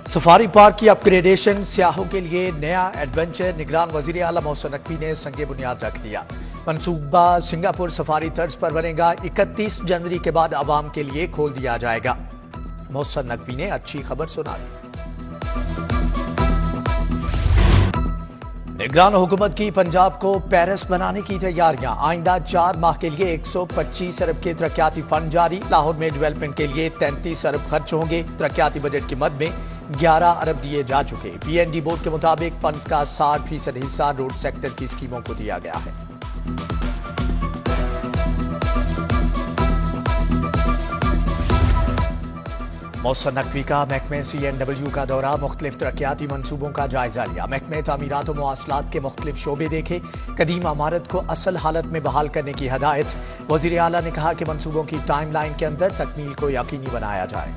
Safari park की upgradation, सियाहों के लिए नया एडवेंचर। निगरान वजीर आला मोहसिन नकवी ने संगे बुनियाद रख दिया। मंसूबा सिंगापुर सफारी तर्ज पर बनेगा। 31 जनवरी के बाद आवाम के लिए खोल दिया जाएगा। मोहसिन नकवी ने अच्छी खबर सुना दी। निगरान हुकूमत की पंजाब को पेरिस बनाने की तैयारियां। आइंदा 4 माह के लिए 125 अरब के तरक्याती फंड जारी। लाहौर में डेवलपमेंट के लिए 33 अरब खर्च होंगे। तरक्याती बजट की मद में 11 अरब दिए जा चुके। पीएनडी बोर्ड के मुताबिक फंड्स का 60% हिस्सा रोड सेक्टर की स्कीमों को दिया गया है। मोहसिन नकवी का महकमे CNW का दौरा। मुख्तलिफ तरक्याती मनसूबों का जायजा लिया। महकमे तामीरात और मवासलात के मुख्तलिफ शोबे देखे। कदीम इमारत को असल हालत में बहाल करने की हदायत। वजीर आला ने कहा कि मनसूबों की टाइम लाइन के अंदर तकमील को यकीनी बनाया जाए।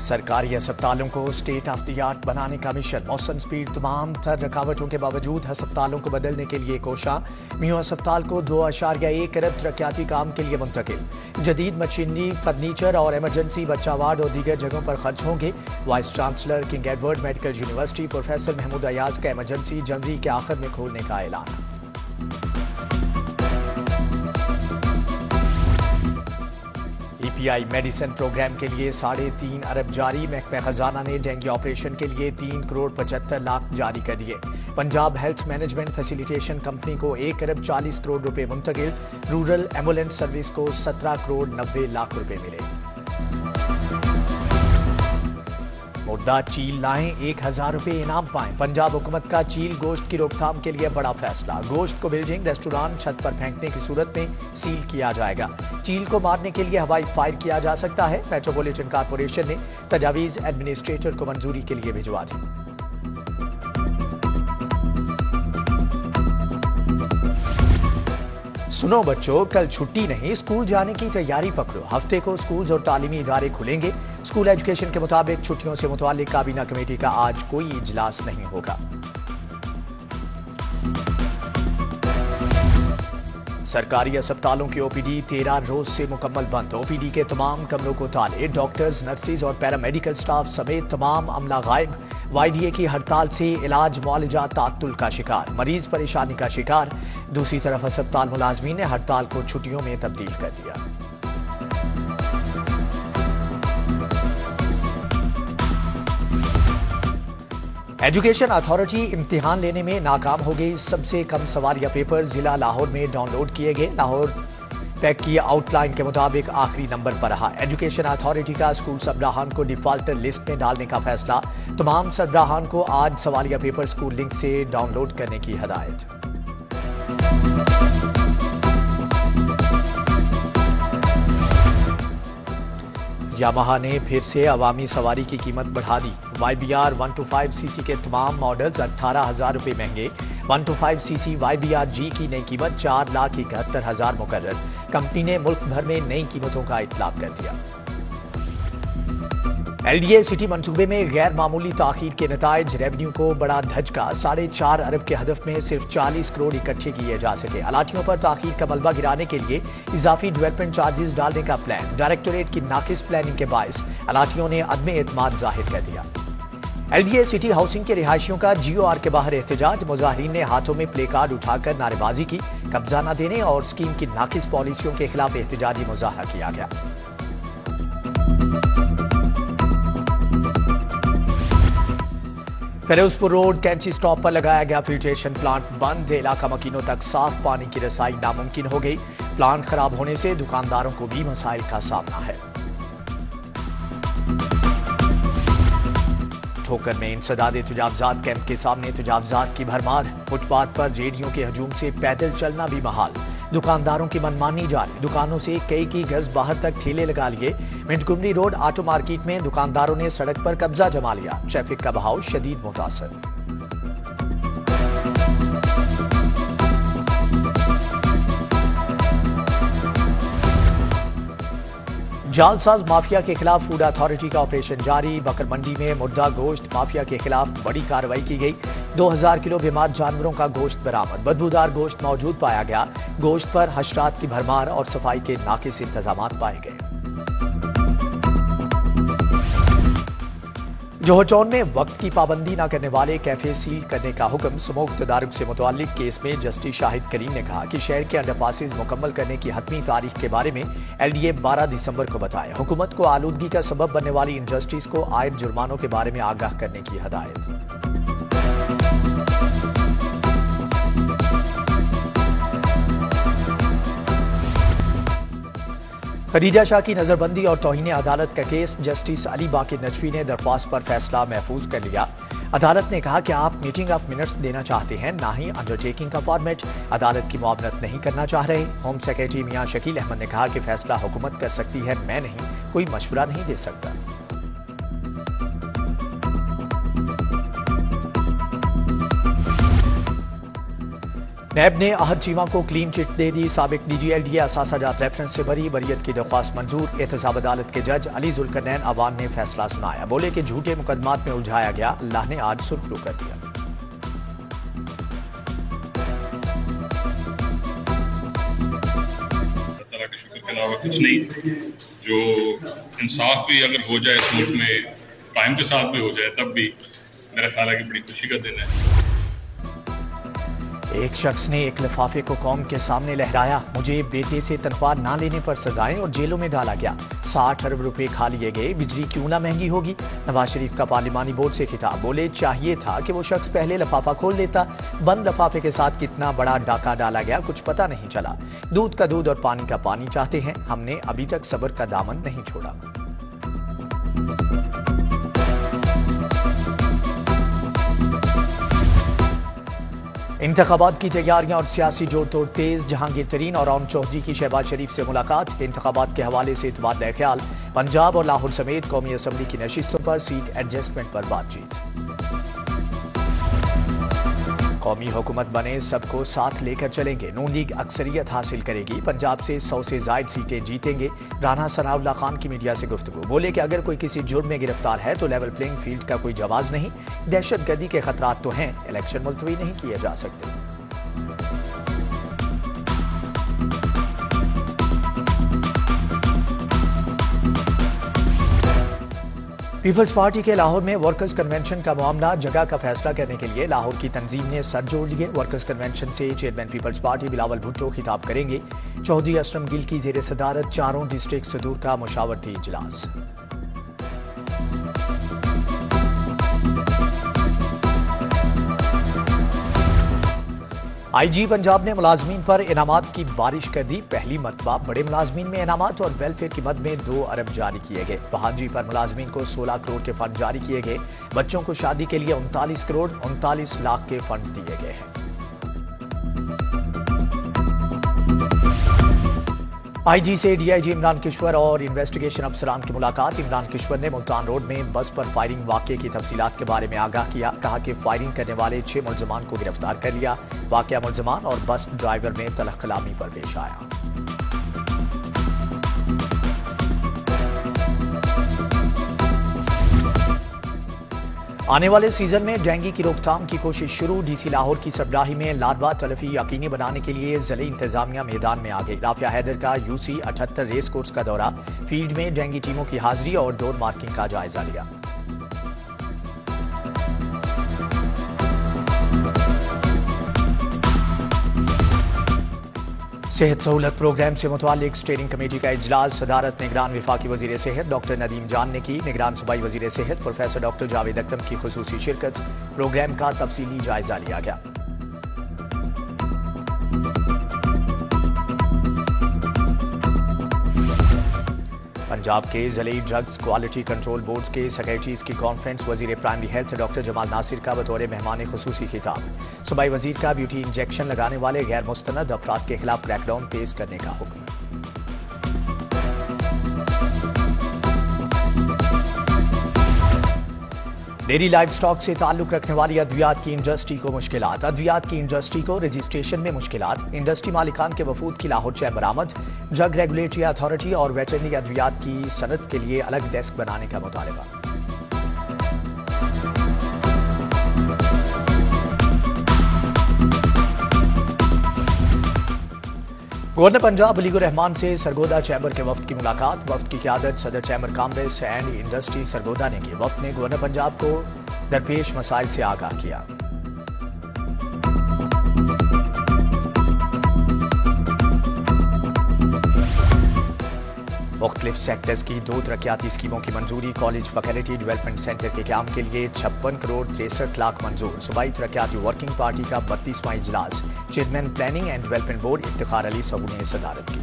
सरकारी अस्पतालों को स्टेट ऑफ द आर्ट बनाने का मिशन। मौसम स्पीड तमाम तर रुकावटों के बावजूद अस्पतालों को बदलने के लिए कोशा। मियो अस्पताल को 2.1 अरब तरक्याती काम के लिए मुंतकिल। जदीद मशीनरी, फर्नीचर और इमरजेंसी बच्चा वार्ड और दीगर जगहों पर खर्च होंगे। Vice chancellor King Edward Medical University professor Mahmood Ayaz का इमरजेंसी जनवरी के आखिर में खोलने का ऐलान। EPI मेडिसिन प्रोग्राम के लिए 3.5 अरब जारी। महकमा खजाना ने डेंगू ऑपरेशन के लिए 3 करोड़ 75 लाख जारी कर दिए। Punjab health management facilitation company को 1 अरब 40 करोड़ रुपए मुंतकिल। रूरल एम्बुलेंस सर्विस को 17 करोड़ 90 लाख रुपए मिले। मुर्दा चील लाएं, 1000 रुपए इनाम पाएं। पंजाब हुकूमत का चील गोश्त की रोकथाम के लिए बड़ा फैसला। गोश्त को बिल्डिंग, रेस्टोरेंट, छत पर फेंकने की सूरत में सील किया जाएगा। चील को मारने के लिए हवाई फायर किया जा सकता है। मेट्रोपॉलिटन कॉर्पोरेशन ने तजावीज एडमिनिस्ट्रेटर को मंजूरी के लिए भिजवा दी। सुनो बच्चों, कल छुट्टी नहीं, स्कूल जाने की तैयारी पकड़ो। हफ्ते को स्कूल और तालीमी इदारे खुलेंगे। स्कूल एजुकेशन के मुताबिक छुट्टियों से मुतालिक काबीना कमेटी का आज कोई इजलास नहीं होगा। सरकारी अस्पतालों की OPD 13 रोज से मुकम्मल बंद। OPD के तमाम कमरों को ताले। डॉक्टर्स, नर्सेज और पैरामेडिकल स्टाफ समेत तमाम अमला गायब। YDA की हड़ताल से इलाज मुआलजा तात्तुल का शिकार। मरीज परेशानी का शिकार। दूसरी तरफ अस्पताल मुलाजमीन ने हड़ताल को छुट्टियों में तब्दील कर दिया। एजुकेशन अथॉरिटी इम्तिहान लेने में नाकाम हो गई। सबसे कम सवालिया पेपर जिला लाहौर में डाउनलोड किए गए। लाहौर पैक की आउटलाइन के मुताबिक आखिरी नंबर पर रहा। एजुकेशन अथॉरिटी का स्कूल सरबराहान को डिफॉल्टर लिस्ट में डालने का फैसला। तमाम सरबराहान को आज सवालिया पेपर स्कूल लिंक से डाउनलोड करने की हदायत। यामाहा ने फिर से अवामी सवारी की कीमत बढ़ा दी। YBR 125cc के तमाम मॉडल्स 18,000 रुपए महंगे। 125cc YBR G की नई कीमत 4,71,000 मुकर्रर। कंपनी ने मुल्क भर में नई कीमतों का इतलाक कर दिया। LDA सिटी मंसूबे में गैर मामूली ताखीर के नताइज। रेवेन्यू को बड़ा धचका। 4.5 अरब के हदफ में सिर्फ 40 करोड़ इकट्ठे किए जा सके। अलाटियों पर ताखीर का मलबा गिराने के लिए इजाफी डेवलपमेंट चार्जेस डालने का प्लान। डायरेक्टोरेट की नाकिस प्लानिंग के बायस अलाटियों ने अदम एतमाद जाहिर कर दिया। LDA सिटी हाउसिंग के रिहायशियों का GOR के बाहर एहतजाज। मुजाहिरीन ने हाथों में प्ले कार्ड उठाकर नारेबाजी की। कब्जा न देने और स्कीम की नाकिस पॉलिसियों के खिलाफ एहतजाजी मुजाहरा किया गया। फिरोजपुर रोड कैंची स्टॉप पर लगाया गया फिल्ट्रेशन प्लांट बंद। इलाका मकीनों तक साफ पानी की रसाई नामुमकिन हो गई। प्लांट खराब होने से दुकानदारों को भी मसाइल का सामना है। ठोकर में इंसदादे तजावजात कैंप के सामने तजावजात की भरमार। फुटपाथ पर रेडियो के हजूम से पैदल चलना भी महाल। दुकानदारों की मनमानी जारी। दुकानों से कई गज बाहर तक ठेले लगा लिए। मिंटगुमरी रोड ऑटो मार्केट में दुकानदारों ने सड़क पर कब्जा जमा लिया। ट्रैफिक का बहाव शदीद मुतासर। जालसाज माफिया के खिलाफ फूड अथॉरिटी का ऑपरेशन जारी। बकर मंडी में मुर्दा गोश्त माफिया के खिलाफ बड़ी कार्रवाई की गई। 2000 किलो बीमार जानवरों का गोश्त बरामद। बदबूदार गोश्त मौजूद पाया गया। गोश्त पर हशरात की भरमार और सफाई के नाकिस इंतजाम पाए गए। जोहर में वक्त की पाबंदी न करने वाले कैफे सील करने का हुक्म। समूह तदारुक से मुतल्लिक केस में जस्टिस शाहिद करीम ने कहा कि शहर के अंडरपासेज मुकम्मल करने की हतमी तारीख के बारे में LDA 12 दिसंबर को बताया। हुकूमत को आलूदगी का सबब बनने वाली इंडस्ट्रीज को आयद जुर्मानों के बारे में आगाह करने की हदायत। खदीजा शाह की नजरबंदी और तौहीन अदालत का केस। जस्टिस अली बाकिर नजफी ने दरख्वास्त पर फैसला महफूज कर लिया। अदालत ने कहा कि आप मीटिंग ऑफ मिनट्स देना चाहते हैं, ना ही अंडरटेकिंग का फॉर्मेट। अदालत की मुआवनत नहीं करना चाह रहे। होम सेक्रेटरी मियां शकील अहमद ने कहा कि फैसला हुकूमत कर सकती है, मैं नहीं, कोई मशवरा नहीं दे सकता। नैब ने अहद चीमा को क्लीन चिट दे दी। साबिक DG LDA असासाजात रेफरेंस से बरी। बरियत की दरख्वास्त मंजूर। एहतसाब अदालत के जज अली जुल्करनैन अवान ने फैसला सुनाया। बोले कि झूठे मुकदमात में उलझाया गया, अल्लाह ने आज सुरखरू कर दिया। अल्लाह के शुक्र के अलावा कुछ नहीं। जो इंसाफ भी अगर हो जाए इस मुल्क में, टाइम के साथ भी हो जाए, तब भी मेरा ख्याल है कि बड़ी खुशी का दिन है। एक शख्स ने एक लिफाफे को कौम के सामने लहराया। मुझे बेटे से तनख्वाह ना लेने पर सजाएं और जेलों में डाला गया। 60 अरब रुपए खा लिए गए। बिजली क्यों ना महंगी होगी। नवाज शरीफ का पार्लिमानी बोर्ड से खिताब। बोले चाहिए था कि वो शख्स पहले लिफाफा खोल लेता। बंद लिफाफे के साथ कितना बड़ा डाका डाला गया, कुछ पता नहीं चला। दूध का दूध और पानी का पानी चाहते हैं। हमने अभी तक सब्र का दामन नहीं छोड़ा। इंतखाबात की तैयारियां और सियासी जोड़ तोड़ तेज। जहांगीर तरीन और ओम चौधरी की शहबाज शरीफ से मुलाकात। इंतखाबात के हवाले से तबादला ख्याल। पंजाब और लाहौर समेत कौमी असम्बली की नशिस्तों पर सीट एडजस्टमेंट पर बातचीत। कौमी हुकूमत बने, सबको साथ लेकर चलेंगे। नून लीग अक्सरियत हासिल करेगी। पंजाब से 100 से जायद सीटें जीतेंगे। राना सनाउल्लाह खान की मीडिया से गुफ्तगू। बोले कि अगर कोई किसी जुर्म में गिरफ्तार है तो लेवल प्लेइंग फील्ड का कोई जवाब नहीं। दहशतगर्दी के खतरात तो हैं, इलेक्शन मुलतवी नहीं किए जा सकते। पीपल्स पार्टी के लाहौर में वर्कर्स कन्वेंशन का मामला। जगह का फैसला करने के लिए लाहौर की तंजीम ने सर जोड़ लिए। वर्कर्स कन्वेंशन से chairman Peoples Party Bilawal Bhutto खिताब करेंगे। चौधरी असलम गिल की जेर सदारत चारों डिस्ट्रिक्ट सदूर का मुशावरती इजलास। IG पंजाब ने मुलाजमीन पर इनामात की बारिश कर दी। पहली मरतबा बड़े मुलाजमीन में इनामात और वेलफेयर की मद में 2 अरब जारी किए गए। बहादुरी पर मुलाजमीन को 16 करोड़ के फंड जारी किए गए। बच्चों को शादी के लिए 39 करोड़ 39 लाख के फंड दिए गए हैं। IG से DIG इमरान किश्वर और इन्वेस्टिगेशन अफसरान की मुलाकात। इमरान किश्वर ने मुल्तान रोड में बस पर फायरिंग वाक़े की तफसीलात के बारे में आगाह किया। कहा कि फायरिंग करने वाले 6 मुल्ज़मान को गिरफ्तार कर लिया। वाक़या मुल्ज़मान और बस ड्राइवर में तलख कलामी पर पेश आया। आने वाले सीजन में डेंगू की रोकथाम की कोशिश शुरू। DC लाहौर की सरबराही में लार्वा तलफी यकीनी बनाने के लिए ज़िले इंतजामिया मैदान में आ गई। राफिया हैदर का UC 78 रेस कोर्स का दौरा। फील्ड में डेंगू टीमों की हाजिरी और डोर मार्किंग का जायजा लिया। सेहत सहूलत प्रोग्राम से मुतालिक स्टीयरिंग कमेटी का इजलास। सदारत निगरान वफाकी वजीर सेहत डॉक्टर नदीम जान ने की। निगरान सूबाई वजीर सेहत प्रोफेसर डॉक्टर जावेद अख्तम की खुसूसी शिरकत। प्रोग्राम का तफसीली जायजा लिया गया। पंजाब के ज़िले ड्रग्स क्वालिटी कंट्रोल बोर्ड के सेक्रेटरीज की कॉन्फ्रेंस। वजीर primary health doctor Jamal Nasir का बतौर मेहमान खुसूसी खिताब। सूबाई वजीर का ब्यूटी इंजेक्शन लगाने वाले गैर मुस्तनद अफराद के खिलाफ क्रैकडाउन तेज करने का हुक्म। डेयरी लाइव स्टॉक से ताल्लुक रखने वाली अद्वियात की इंडस्ट्री को मुश्किलात। अद्वियात की इंडस्ट्री को रजिस्ट्रेशन में मुश्किलात। इंडस्ट्री मालिकान के वफूद की लाहौर चैम्बर आमद। ड्रग रेगुलेटरी अथॉरिटी और वेटरनरी अद्वियात की सनत के लिए अलग डेस्क बनाने का मुतालबा। गवर्नर पंजाब अली रहमान से सरगोदा चैम्बर के वफ्द की मुलाकात। वफ्द की क़यादत सदर chamber commerce and industry Sargodha ने की। वफ्द ने गवर्नर पंजाब को दरपेश मसाइल से आगाह किया। मुख्तलिफ सेक्टर्स की 2 तरक्याती स्कीमों की मंजूरी। कॉलेज फैकल्टी डेवलपमेंट सेंटर के क्याम के लिए 56 करोड़ 63 लाख मंजूर। सूबाई तरक्याती वर्किंग पार्टी का 32वां इजलास। Chairman planning and development board Iftikhar Ali सबू ने सदारत की।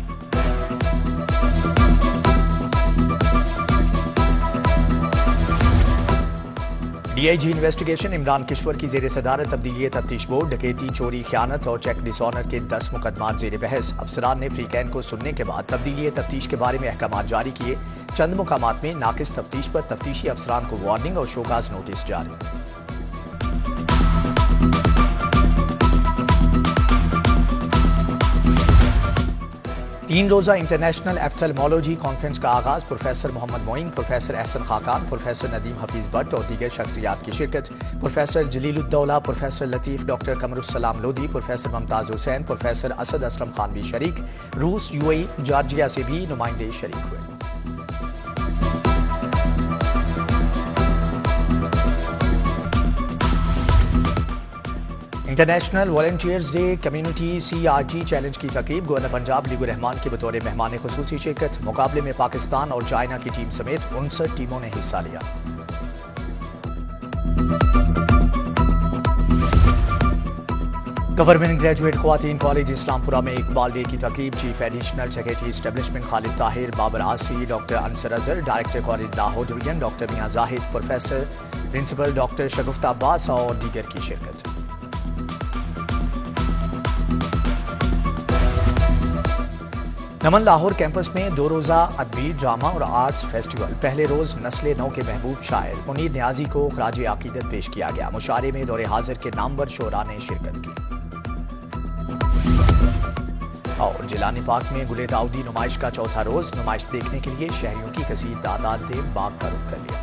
डीआईजी इन्वेस्टिगेशन इमरान किश्वर की जेर सदारत तब्दीली तफ्तीश बोर्ड। डकैती, चोरी, खयानत और चेक डिसऑनर के 10 मुकदमात जेर बहस। अफसरान ने फ्रीकैन को सुनने के बाद तब्दीली तफ्तीश के बारे में अहकामात जारी किए। चंद मुकामात में नाकिस तफ्तीश पर तफ्तीशी अफसरान को वार्निंग और शोकाज नोटिस जारी। 3 रोज़ा इंटरनेशनल एफ्थल्मोलॉजी कॉन्फ्रेंस का आगाज। Professor Mohammad Moin, professor Ehsan Khaqan, professor Nadeem Hafeez Bhatt और दीगर शख्सियात की शिरकत। Professor Jaliluddaula, professor Latif, doctor Qamarussalam Lodhi, professor Mumtaz Hussain, professor Asad Aslam Khan भी शरीक। रूस, यूएई, जॉर्जिया से भी नुमाइंदे शरीक हुए। International volunteers day community CRT challenge की तकरीब। गवर्नर पंजाब अली रहमान के बतौर मेहमान खुसूसी शिरकत। मुकाबले में पाकिस्तान और चाइना की टीम समेत 59 टीमों ने हिस्सा लिया। गवर्नमेंट ग्रेजुएट ख्वातीन कॉलेज इस्लामपुरा में इकबाल डे की तकरीब। Chief additional secretary establishment Khalid Tahir, Babar Asi, doctor Ansar Azhar, director college Lahore division doctor Mian Zahid, professor principal doctor Shagufta Abbas और दीगर की शिरकत। नमन लाहौर कैंपस में 2 रोज़ा अदबी, ड्रामा और आर्ट्स फेस्टिवल। पहले रोज नस्ले नौ के महबूब शायर मुनीर न्याजी को खराज अकीदत पेश किया गया। मुशारे में दौरे हाजिर के नामवर शोरा ने शिरकत की। और जिलानी पार्क में गुले दाऊदी नुमाइश का चौथा रोज। नुमाइश देखने के लिए शहरियों की कसीर तादाद ने बाग का रुख कर लिया।